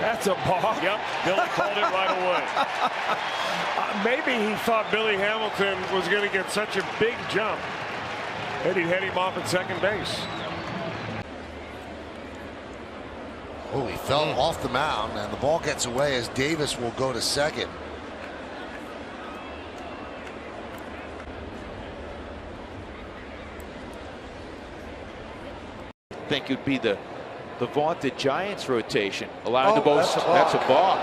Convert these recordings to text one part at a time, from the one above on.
That's a balk. Yep, Billy called it right away. Maybe he thought Billy Hamilton was going to get such a big jump that he'd head him off at second base. Oh, he fell off the mound, and the ball gets away as Davis will go to second. I think it'd be the vaunted Giants rotation, allowing the most. That's a balk.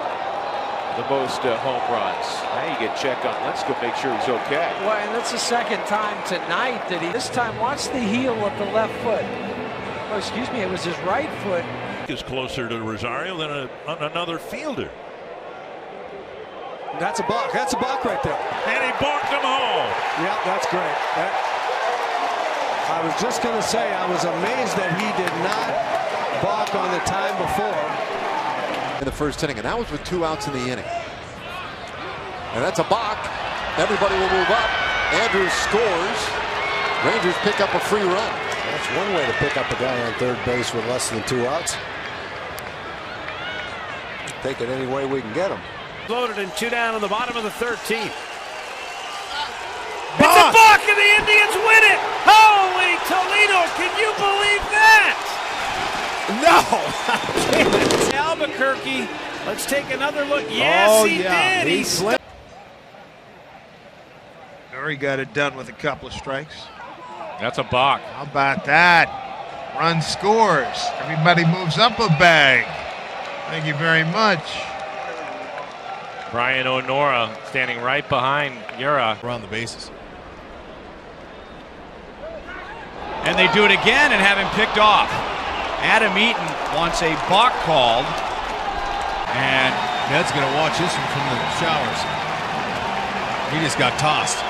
The most home runs. Now you get checked on. Let's go make sure he's okay. Well, and that's the second time tonight that this time watch the heel of the left foot. Oh, excuse me, it was his right foot. Is closer to Rosario than another fielder. That's a balk. That's a balk right there. And he balked him home. Yeah, that's great. I was just going to say, I was amazed that he did not balk on the time before. In the first inning, and that was with 2 outs in the inning. And that's a balk. Everybody will move up. Andrews scores. Rangers pick up a free run. That's one way to pick up a guy on third base with less than 2 outs. Take it any way we can get him. Loaded and 2 down in the bottom of the 13th. It's a balk and the Indians win it! Holy Toledo, can you believe that? No! Albuquerque, let's take another look. Yes, he did. He slipped. Murray got it done with a couple of strikes. That's a balk. How about that? Run scores. Everybody moves up a bag. Thank you very much. Brian O'Nora standing right behind Yura. Around the bases. And they do it again and have him picked off. Adam Eaton wants a balk called. And Ned's going to watch this one from the showers. He just got tossed.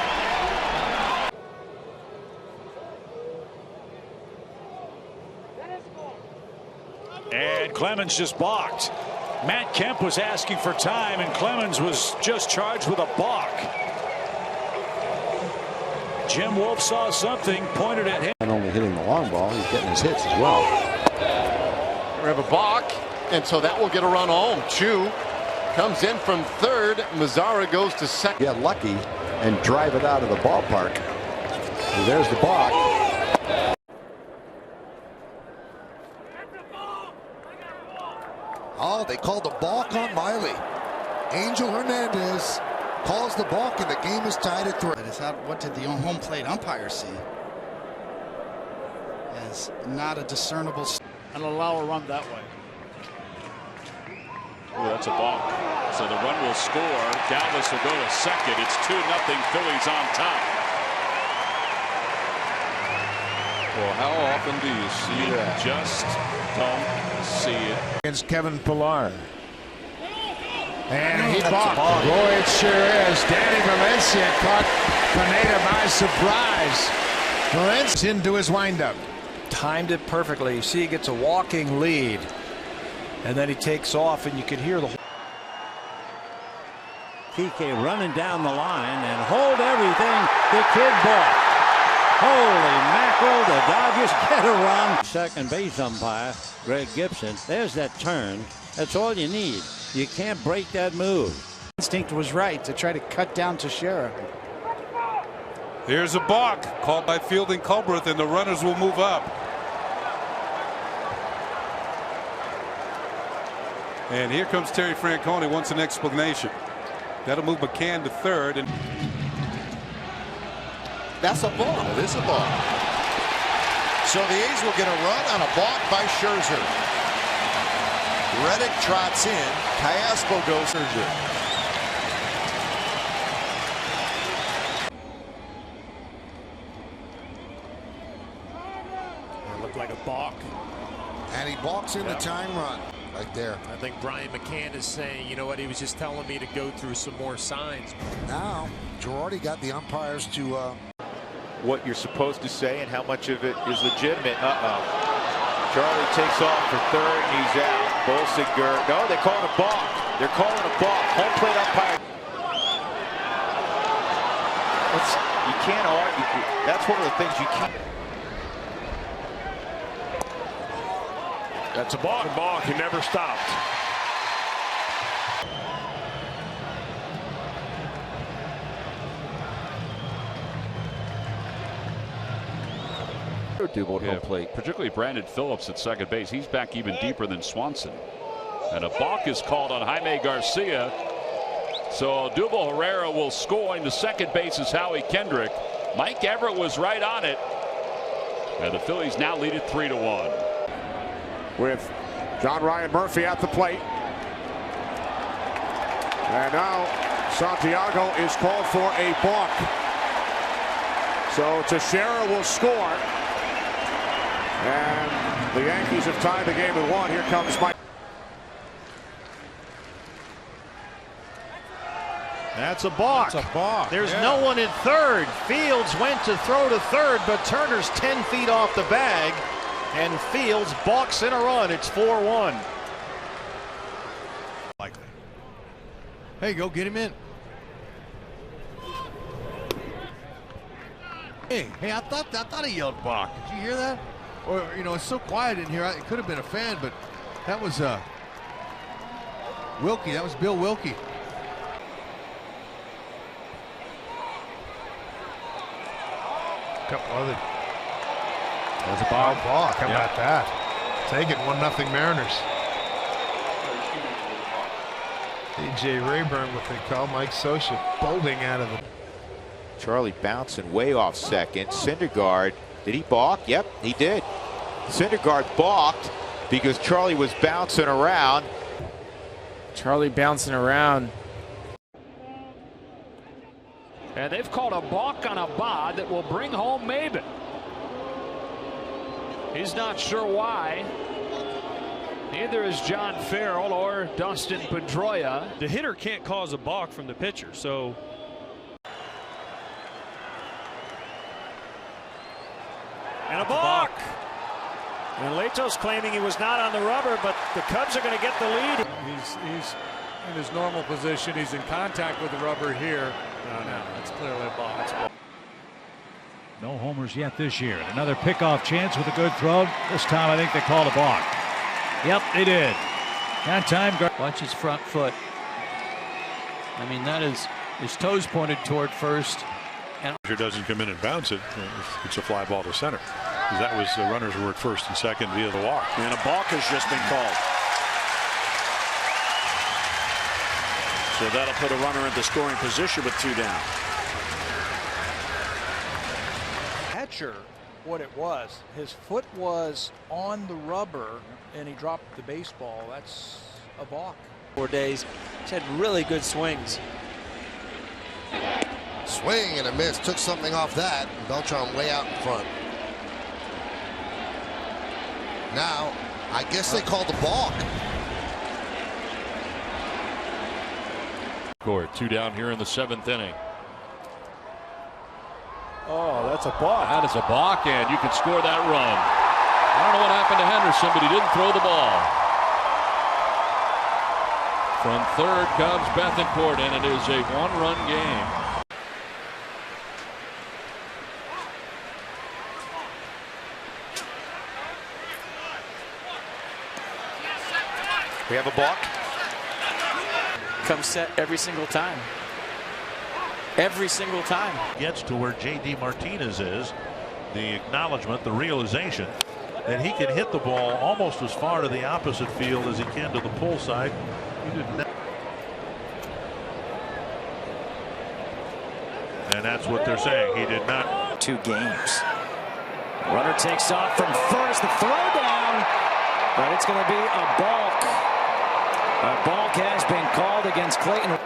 And Clemens just balked. Matt Kemp was asking for time, and Clemens was just charged with a balk. Jim Wolf saw something, pointed at him. Not only hitting the long ball, he's getting his hits as well. We have a balk, and so that will get a run home. Chu comes in from third. Mazzara goes to second. Get lucky and drive it out of the ballpark. And there's the balk. Oh, they called the balk on Miley. Angel Hernandez calls the balk, and the game is tied at 3. What did the home plate umpire see? As not a discernible. And allow a run that way. Oh, that's a balk. So the run will score. Dallas will go to second. It's 2-0 Phillies on top. Well, how often do you see that? Just don't see it. Against Kevin Pillar. And he balked. Boy, it sure is. Danny Valencia caught Pineda by surprise. Valencia into his windup. Timed it perfectly. You see he gets a walking lead. And then he takes off, and you can hear the TK running down the line and hold everything. The kid balked. Holy mackerel, the Dodgers get a run. Second base umpire, Greg Gibson. There's that turn. That's all you need. You can't break that move. Instinct was right to try to cut down Teixeira. Here's a balk called by Fielding Culbreth, and the runners will move up. And here comes Terry Francona, wants an explanation. That'll move McCann to third. And That's a balk. It is a balk. So the A's will get a run on a balk by Scherzer. Reddick trots in. Callaspo goes Scherzer. It looked like a balk. And he balks in the time run. Right there. I think Brian McCann is saying, you know what, he was just telling me to go through some more signs. Now, Girardi got the umpires to What you're supposed to say and how much of it is legitimate. Charlie takes off for third, and he's out. Bolsinger. No, they call it a balk. They're calling a balk. Home plate umpire. You can't argue. That's one of the things you can't. That's a balk. Balk, he never stopped. Double at home plate. Particularly Brandon Phillips at second base. He's back even deeper than Swanson. And a balk is called on Jaime Garcia. So Double Herrera will score. And the second base is Howie Kendrick. Mike Everett was right on it. And the Phillies now lead it 3-1. With John Ryan Murphy at the plate. And now Santiago is called for a balk. So Teixeira will score. And the Yankees have tied the game at 1. Here comes Mike. That's a balk. That's a balk. There's no one in third. Fields went to throw to third, but Turner's 10 feet off the bag. And Fields balks in a run. It's 4-1. Likely. Hey, go get him in. Hey, I thought he yelled balk. Did you hear that? Or, you know, it's so quiet in here. It could have been a fan, but that was Wilkie. That was Bill Wilkie. Couple other. There's a balk. How about that? Take it, 1-0 Mariners. DJ Rayburn with the call. Mike Scioscia bolting out of the. Charlie bouncing way off second. Syndergaard, did he balk? Yep, he did. Syndergaard balked because Charlie was bouncing around. Charlie bouncing around. And they've called a balk on a bod that will bring home Maben. He's not sure why. Neither is John Farrell or Dustin Pedroia. The hitter can't cause a balk from the pitcher, so. And a balk. And Leto's claiming he was not on the rubber, but the Cubs are going to get the lead. He's in his normal position. He's in contact with the rubber here. No, that's clearly a balk. No homers yet this year. Another pickoff chance with a good throw. This time I think they called a balk. Yep, they did. That time. Watch his front foot. I mean, that is his toes pointed toward first. And if it doesn't come in and bounce it, it's a fly ball to center. That was the runners who were at first and second via the walk. And a balk has just been called. So that'll put a runner into scoring position with 2 down. Catcher, what it was, his foot was on the rubber and he dropped the baseball. That's a balk. 4 days. He's had really good swings. Swing and a miss. Took something off that. Beltran way out in front. Now, I guess they called the balk. Score 2 down here in the 7th inning. Oh, that's a balk. That is a balk, and you can score that run. I don't know what happened to Henderson, but he didn't throw the ball. From third comes Bethancourt, and it is a 1-run game. We have a balk. Comes set every single time. Every single time. Gets to where J.D. Martinez is. The acknowledgement, the realization that he can hit the ball almost as far to the opposite field as he can to the pull side. He did not. And that's what they're saying. He did not. 2 games. Runner takes off from first. The throw down. But it's going to be a balk. A balk has been called against Clayton.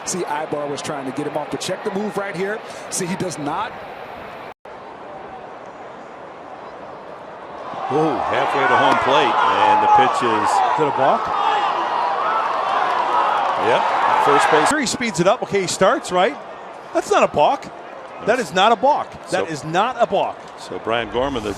See, Ibar was trying to get him off, but check the move right here. See, he does not. Ooh, halfway to home plate, and the pitch is it a balk? Yep, first base. Sure, he speeds it up. Okay, he starts, right? That's not a balk. That is not a balk. That is not a balk. So Brian Gorman, the